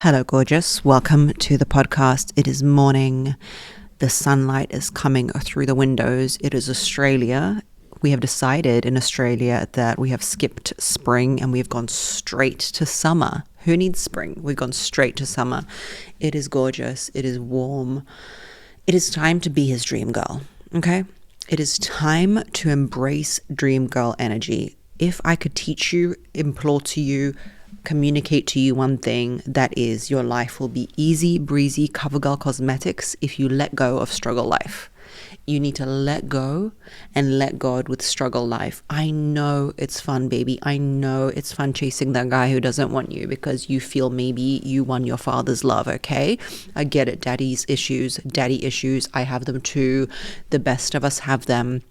Hello, gorgeous. Welcome to the podcast. It is morning. The sunlight is coming through the windows. It is Australia. We have decided in Australia that we have skipped spring and we've gone straight to summer. Who needs spring? We've gone straight to summer. It is gorgeous. It is warm. It is time to be his dream girl. Okay? It is time to embrace dream girl energy. If I could teach you, implore to you, communicate to you one thing, that is your life will be easy breezy cover girl cosmetics if you let go of struggle life. You need to let go and let God with struggle life. I know it's fun, baby. I know it's fun chasing that guy who doesn't want you because you feel maybe you won your father's love, okay? I get it. Daddy issues. I have them too. The best of us have them.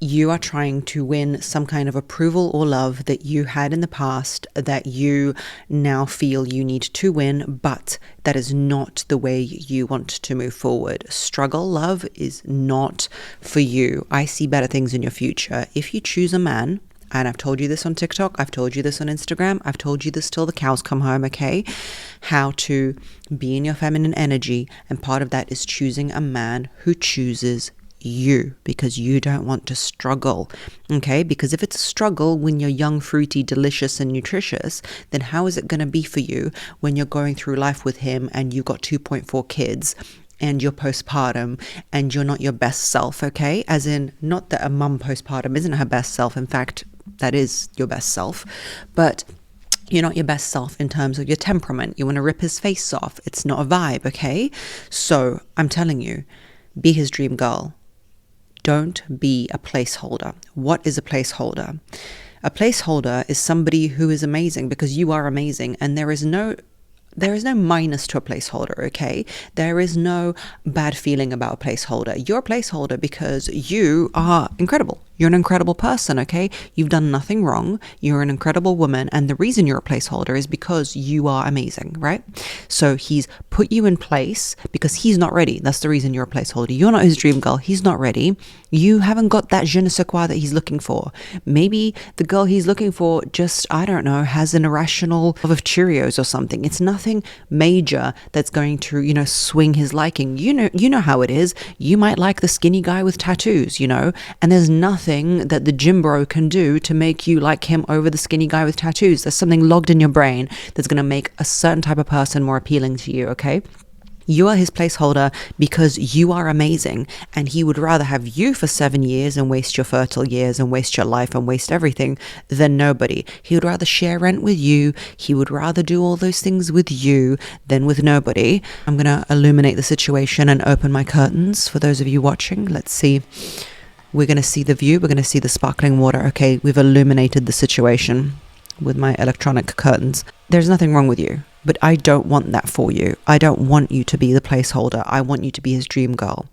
You are trying to win some kind of approval or love that you had in the past that you now feel you need to win, but that is not the way you want to move forward. Struggle love is not for you. I see better things in your future. If you choose a man, and I've told you this on TikTok, I've told you this on Instagram, I've told you this till the cows come home, okay? How to be in your feminine energy, and part of that is choosing a man who chooses you, because you don't want to struggle, okay? Because if it's a struggle when you're young, fruity, delicious and nutritious, then how is it going to be for you when you're going through life with him and you've got 2.4 kids and you're postpartum and you're not your best self, okay? As in, not that a mum postpartum isn't her best self. In fact, that is your best self, but you're not your best self in terms of your temperament. You want to rip his face off. It's not a vibe, okay? So I'm telling you, be his dream girl. Don't be a placeholder. What is a placeholder? A placeholder is somebody who is amazing because you are amazing, and there is no minus to a placeholder, okay? There is no bad feeling about a placeholder. You're a placeholder because you are incredible. You're an incredible person, okay? You've done nothing wrong. You're an incredible woman. And the reason you're a placeholder is because you are amazing, right? So he's put you in place because he's not ready. That's the reason you're a placeholder. You're not his dream girl. He's not ready. You haven't got that je ne sais quoi that he's looking for. Maybe the girl he's looking for just, I don't know, has an irrational love of Cheerios or something. It's nothing major that's going to, swing his liking. You know how it is. You might like the skinny guy with tattoos, and there's nothing that the gym bro can do to make you like him over the skinny guy with tattoos. There's something logged in your brain that's going to make a certain type of person more appealing to you, okay? You are his placeholder because you are amazing, and he would rather have you for 7 years and waste your fertile years and waste your life and waste everything than nobody. He would rather share rent with you. He would rather do all those things with you than with nobody. I'm going to illuminate the situation and open my curtains for those of you watching. Let's see. We're going to see the view. We're going to see the sparkling water. Okay, we've illuminated the situation with my electronic curtains. There's nothing wrong with you, but I don't want that for you. I don't want you to be the placeholder. I want you to be his dream girl.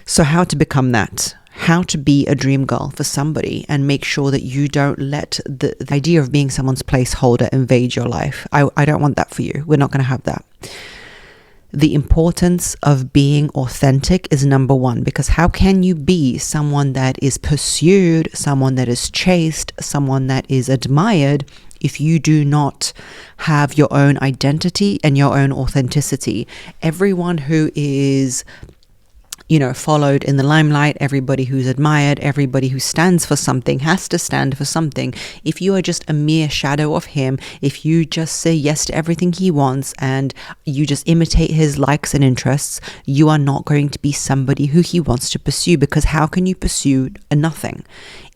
So how to become that? How to be a dream girl for somebody and make sure that you don't let the idea of being someone's placeholder invade your life. I don't want that for you. We're not going to have that. The importance of being authentic is number one, because how can you be someone that is pursued, someone that is chased, someone that is admired if you do not have your own identity and your own authenticity? Everyone who is followed in the limelight, everybody who's admired, everybody who stands for something has to stand for something. If you are just a mere shadow of him, if you just say yes to everything he wants and you just imitate his likes and interests, you are not going to be somebody who he wants to pursue, because how can you pursue a nothing?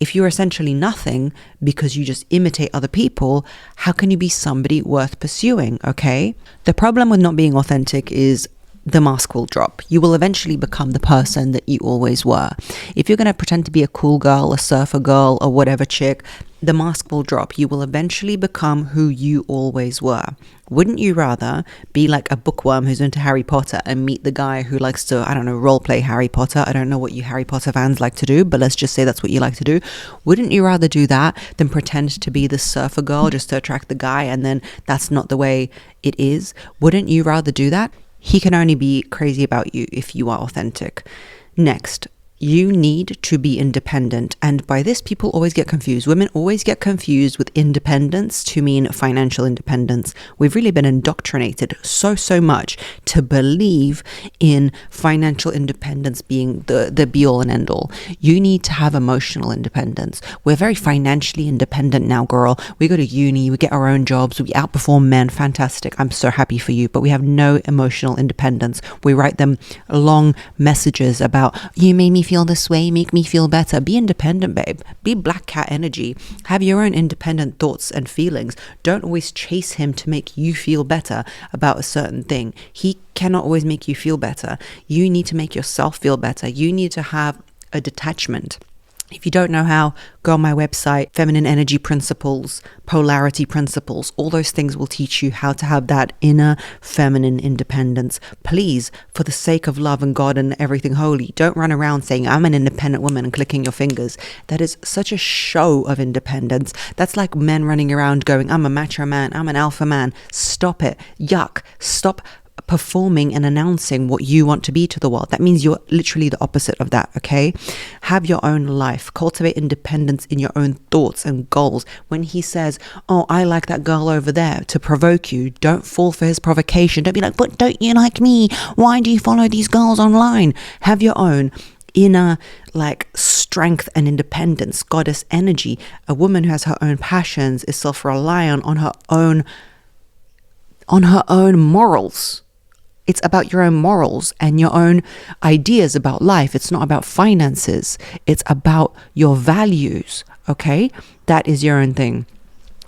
If you're essentially nothing because you just imitate other people, how can you be somebody worth pursuing, okay? The problem with not being authentic is the mask will drop. You will eventually become the person that you always were. If you're going to pretend to be a cool girl, a surfer girl, or whatever chick, the mask will drop. You will eventually become who you always were. Wouldn't you rather be like a bookworm who's into Harry Potter and meet the guy who likes to, role play Harry Potter? I don't know what you Harry Potter fans like to do, but let's just say that's what you like to do. Wouldn't you rather do that than pretend to be the surfer girl just to attract the guy, and then that's not the way it is? Wouldn't you rather do that? He can only be crazy about you if you are authentic. Next, You need to be independent. And by this, people always get confused. Women always get confused with independence to mean financial independence. We've really been indoctrinated so much to believe in financial independence being the be all and end all. You need to have emotional independence. We're very financially independent now, girl. We go to uni, we get our own jobs, we outperform men. Fantastic. I'm so happy for you. But we have no emotional independence. We write them long messages about, you made me feel this way, make me feel better. Be independent, babe. Be black cat energy. Have your own independent thoughts and feelings. Don't always chase him to make you feel better about a certain thing. He cannot always make you feel better. You need to make yourself feel better. You need to have a detachment. If you don't know how, go on my website, Feminine Energy Principles, Polarity Principles. All those things will teach you how to have that inner feminine independence. Please, for the sake of love and God and everything holy, don't run around saying, I'm an independent woman and clicking your fingers. That is such a show of independence. That's like men running around going, I'm a macho man, I'm an alpha man. Stop it. Yuck. Stop performing and announcing what you want to be to the world. That means you're literally the opposite of that, okay? Have your own life. Cultivate independence in your own thoughts and goals. When he says, oh, I like that girl over there, to provoke you, don't fall for his provocation. Don't be like, but don't you like me? Why do you follow these girls online? Have your own inner strength and independence, goddess energy. A woman who has her own passions is self-reliant on her own morals. It's about your own morals and your own ideas about life. It's not about finances. It's about your values, okay? That is your own thing.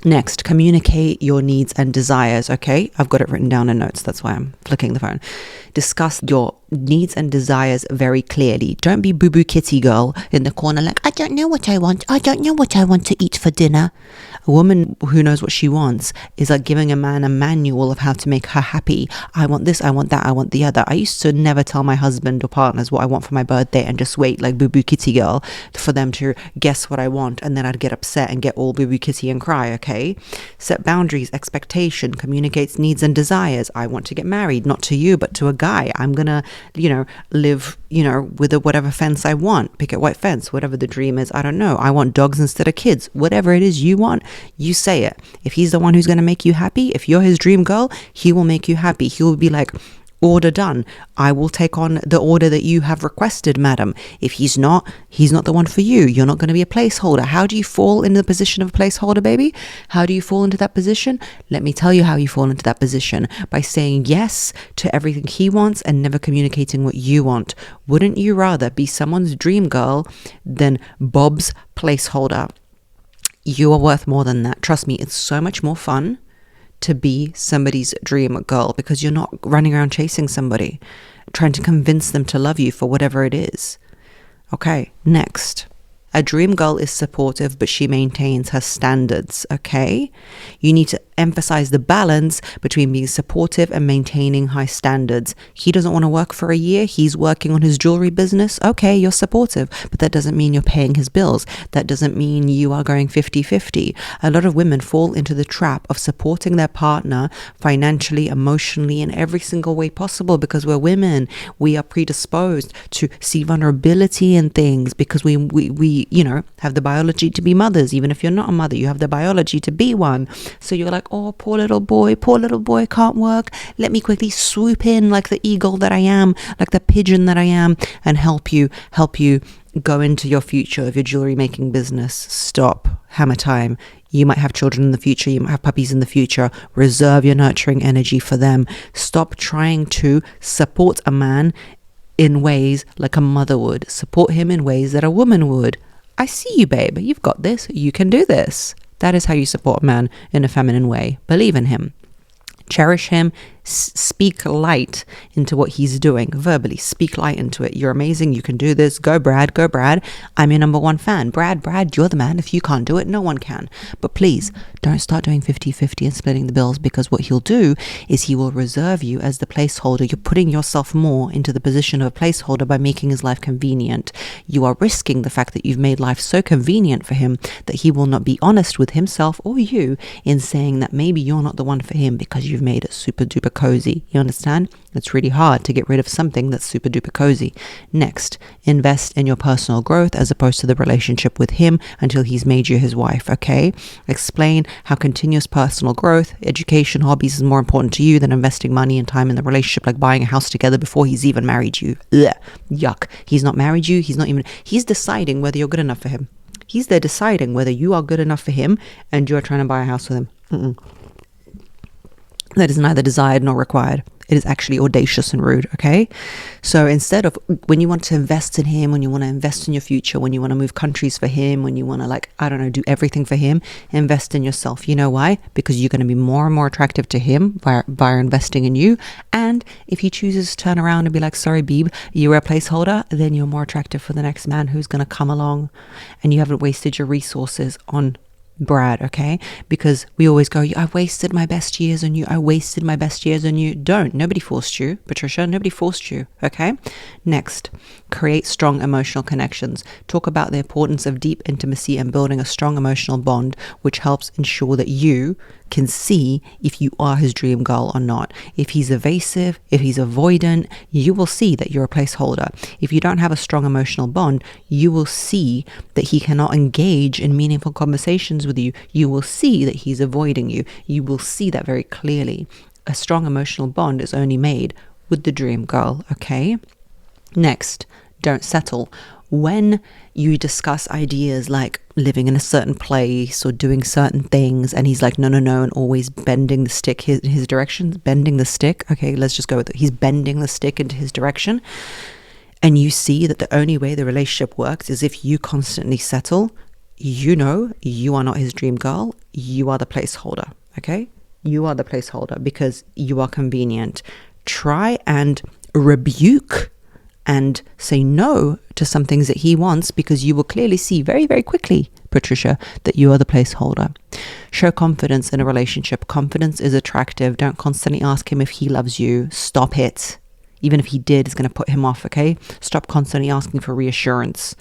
Next, communicate your needs and desires, okay? I've got it written down in notes. That's why I'm flicking the phone. Discuss your needs and desires very clearly. Don't be boo-boo kitty girl in the corner like, I don't know what I want. I don't know what I want to eat for dinner. A woman who knows what she wants is like giving a man a manual of how to make her happy. I want this, I want that, I want the other. I used to never tell my husband or partners what I want for my birthday and just wait like boo-boo kitty girl for them to guess what I want, and then I'd get upset and get all boo-boo kitty and cry, okay? Set boundaries, expectation, communicates needs and desires. I want to get married, not to you, but to a guy. I'm gonna, live, with whatever fence I want, picket white fence, whatever the dream is. I don't know. I want dogs instead of kids. Whatever it is you want, you say it. If he's the one who's going to make you happy, if you're his dream girl, he will make you happy. He will be like, order done. I will take on the order that you have requested, madam. If he's not the one for you. You're not going to be a placeholder. How do you fall into the position of a placeholder, baby? How do you fall into that position? Let me tell you how you fall into that position. By saying yes to everything he wants and never communicating what you want. Wouldn't you rather be someone's dream girl than Bob's placeholder? You are worth more than that. Trust me, it's so much more fun to be somebody's dream girl because you're not running around chasing somebody, trying to convince them to love you for whatever it is. Okay, next. A dream girl is supportive, but she maintains her standards, okay? You need to emphasize the balance between being supportive and maintaining high standards. He doesn't want to work for a year. He's working on his jewelry business. Okay, you're supportive, but that doesn't mean you're paying his bills. That doesn't mean you are going 50-50. A lot of women fall into the trap of supporting their partner financially, emotionally, in every single way possible because we're women. We are predisposed to see vulnerability in things because we have the biology to be mothers. Even if you're not a mother, you have the biology to be one. So you're like, oh, poor little boy can't work. Let me quickly swoop in like the eagle that I am, like the pigeon that I am, and help you go into your future of your jewelry making business. Stop. Hammer time. You might have children in the future. You might have puppies in the future. Reserve your nurturing energy for them. Stop trying to support a man in ways like a mother would. Support him in ways that a woman would. I see you, babe. You've got this. You can do this. That is how you support a man in a feminine way. Believe in him. Cherish him. Speak light into what he's doing. Verbally, speak light into it. You're amazing. You can do this. Go, Brad. Go, Brad. I'm your number one fan. Brad, you're the man. If you can't do it, no one can. But please, don't start doing 50-50 and splitting the bills, because what he'll do is he will reserve you as the placeholder. You're putting yourself more into the position of a placeholder by making his life convenient. You are risking the fact that you've made life so convenient for him that he will not be honest with himself or you in saying that maybe you're not the one for him because you've made it super duper cozy. You understand? It's really hard to get rid of something that's super duper cozy. Next, invest in your personal growth as opposed to the relationship with him until he's made you his wife, okay? Explain how continuous personal growth, education, hobbies is more important to you than investing money and time in the relationship, like buying a house together before he's even married you. Ugh, yuck. He's not married you. He's deciding whether you're good enough for him. He's there deciding whether you are good enough for him and you're trying to buy a house with him. That is neither desired nor required. It is actually audacious and rude, okay? So instead of, when you want to invest in him, when you want to invest in your future, when you want to move countries for him, when you want to do everything for him, invest in yourself. You know why? Because you're going to be more and more attractive to him via investing in you. And if he chooses to turn around and be like, sorry, Beeb, you're a placeholder, then you're more attractive for the next man who's going to come along, and you haven't wasted your resources on Brad, okay? Because we always go, I wasted my best years on you. I wasted my best years on you. Don't. Nobody forced you, Patricia. Nobody forced you, okay? Next, create strong emotional connections. Talk about the importance of deep intimacy and building a strong emotional bond, which helps ensure that you can see if you are his dream girl or not. If he's evasive, if he's avoidant, you will see that you're a placeholder. If you don't have a strong emotional bond, you will see that he cannot engage in meaningful conversations with you. You will see that he's avoiding you. You will see that very clearly. A strong emotional bond is only made with the dream girl, okay? Next, don't settle. When you discuss ideas like living in a certain place or doing certain things, and he's like, no, and always bending the stick his direction, bending the stick. Okay, let's just go with it. He's bending the stick into his direction. And you see that the only way the relationship works is if you constantly settle. You know you are not his dream girl. You are the placeholder, okay? You are the placeholder because you are convenient. Try and rebuke and say no to some things that he wants, because you will clearly see very, very quickly, Patricia, that you are the placeholder. Show confidence in a relationship. Confidence is attractive. Don't constantly ask him if he loves you. Stop it. Even if he did, it's going to put him off, okay? Stop constantly asking for reassurance.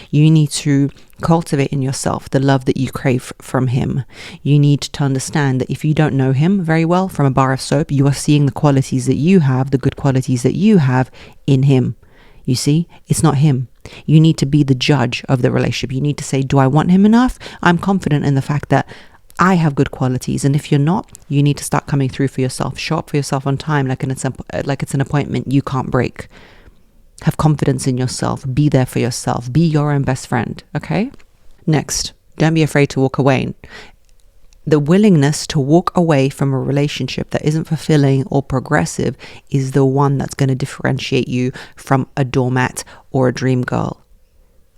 You need to cultivate in yourself the love that you crave from him. You need to understand that if you don't know him very well from a bar of soap, you are seeing the qualities that you have, the good qualities that you have in him. You see, it's not him. You need to be the judge of the relationship. You need to say, do I want him enough? I'm confident in the fact that I have good qualities. And if you're not, you need to start coming through for yourself. Show up for yourself on time like it's an appointment you can't break. Have confidence in yourself. Be there for yourself. Be your own best friend, okay? Next, don't be afraid to walk away. The willingness to walk away from a relationship that isn't fulfilling or progressive is the one that's going to differentiate you from a doormat or a dream girl.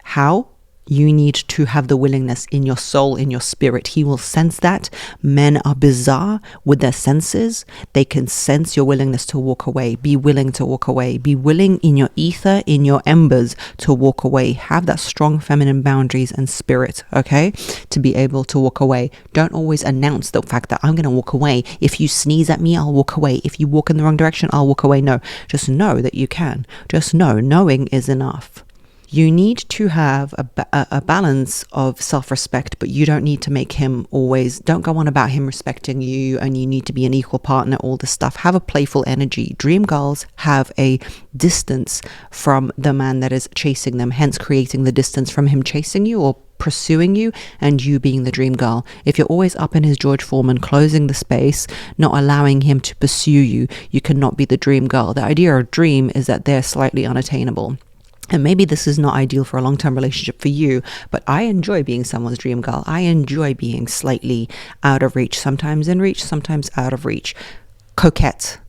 How? You need to have the willingness in your soul, in your spirit. He will sense that. Men are bizarre with their senses. They can sense your willingness to walk away. Be willing to walk away. Be willing in your ether, in your embers, to walk away. Have that strong feminine boundaries and spirit, okay? To be able to walk away. Don't always announce the fact that I'm going to walk away. If you sneeze at me, I'll walk away. If you walk in the wrong direction, I'll walk away. No, just know that you can. Just know. Knowing is enough. You need to have a balance of self-respect, but you don't need to make him always, don't go on about him respecting you and you need to be an equal partner, all this stuff. Have a playful energy. Dream girls have a distance from the man that is chasing them, hence creating the distance from him chasing you or pursuing you and you being the dream girl. If you're always up in his George Foreman, closing the space, not allowing him to pursue you, you cannot be the dream girl. The idea of dream is that they're slightly unattainable. And maybe this is not ideal for a long-term relationship for you, but I enjoy being someone's dream girl. I enjoy being slightly out of reach, sometimes in reach, sometimes out of reach. Coquette.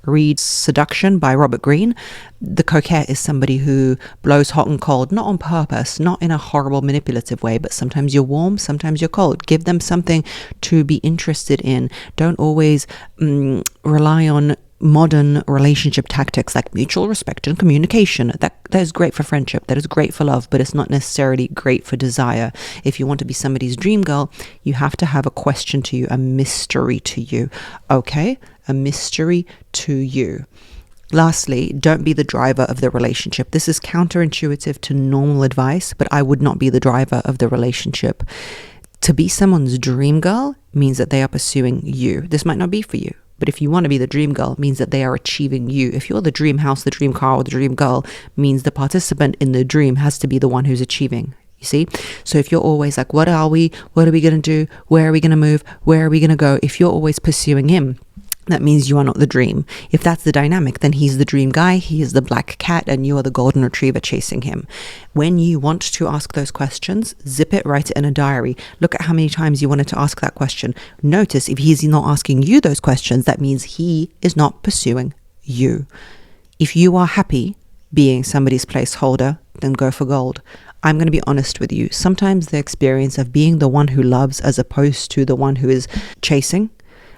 Read Seduction by Robert Greene. The coquette is somebody who blows hot and cold, not on purpose, not in a horrible manipulative way, but sometimes you're warm, sometimes you're cold. Give them something to be interested in. Don't always rely on modern relationship tactics like mutual respect and communication. That is great for friendship, that is great for love, but it's not necessarily great for desire. If you want to be somebody's dream girl, you have to have a question to you, a mystery to you, okay? A mystery to you. Lastly, don't be the driver of the relationship. This is counterintuitive to normal advice, but I would not be the driver of the relationship. To be someone's dream girl means that they are pursuing you. This might not be for you. But if you want to be the dream girl, it means that they are achieving you. If you're the dream house, the dream car, or the dream girl, means the participant in the dream has to be the one who's achieving. You see? So if you're always like, what are we? What are we going to do? Where are we going to move? Where are we going to go? If you're always pursuing him, that means you are not the dream. If that's the dynamic, then he's the dream guy, he is the black cat, and you are the golden retriever chasing him. When you want to ask those questions, zip it, write it in a diary. Look at how many times you wanted to ask that question. Notice if he's not asking you those questions, that means he is not pursuing you. If you are happy being somebody's placeholder, then go for gold. I'm going to be honest with you. Sometimes the experience of being the one who loves as opposed to the one who is chasing,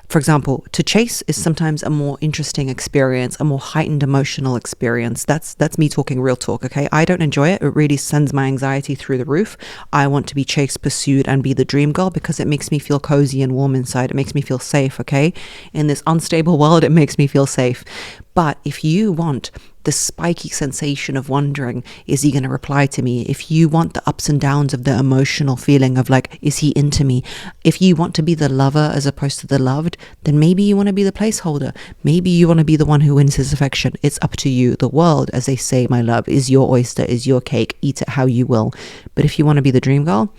for example, to chase is sometimes a more interesting experience, a more heightened emotional experience. That's me talking real talk, okay? I don't enjoy it. It really sends my anxiety through the roof. I want to be chased, pursued, and be the dream girl because it makes me feel cozy and warm inside. It makes me feel safe, okay? In this unstable world, it makes me feel safe. But if you want the spiky sensation of wondering, is he going to reply to me? If you want the ups and downs of the emotional feeling of like, is he into me? If you want to be the lover as opposed to the loved, then maybe you want to be the placeholder. Maybe you want to be the one who wins his affection. It's up to you. The world, as they say, my love, is your oyster, is your cake. Eat it how you will. But if you want to be the dream girl,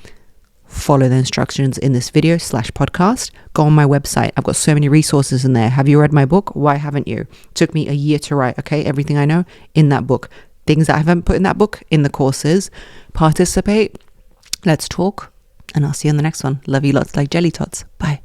follow the instructions in this video /podcast. Go on my website. I've got so many resources in there. Have you read my book? Why haven't you? It took me a year to write, okay? Everything I know in that book. Things that I haven't put in that book, in the courses. Participate. Let's talk. And I'll see you in the next one. Love you lots like jelly tots. Bye.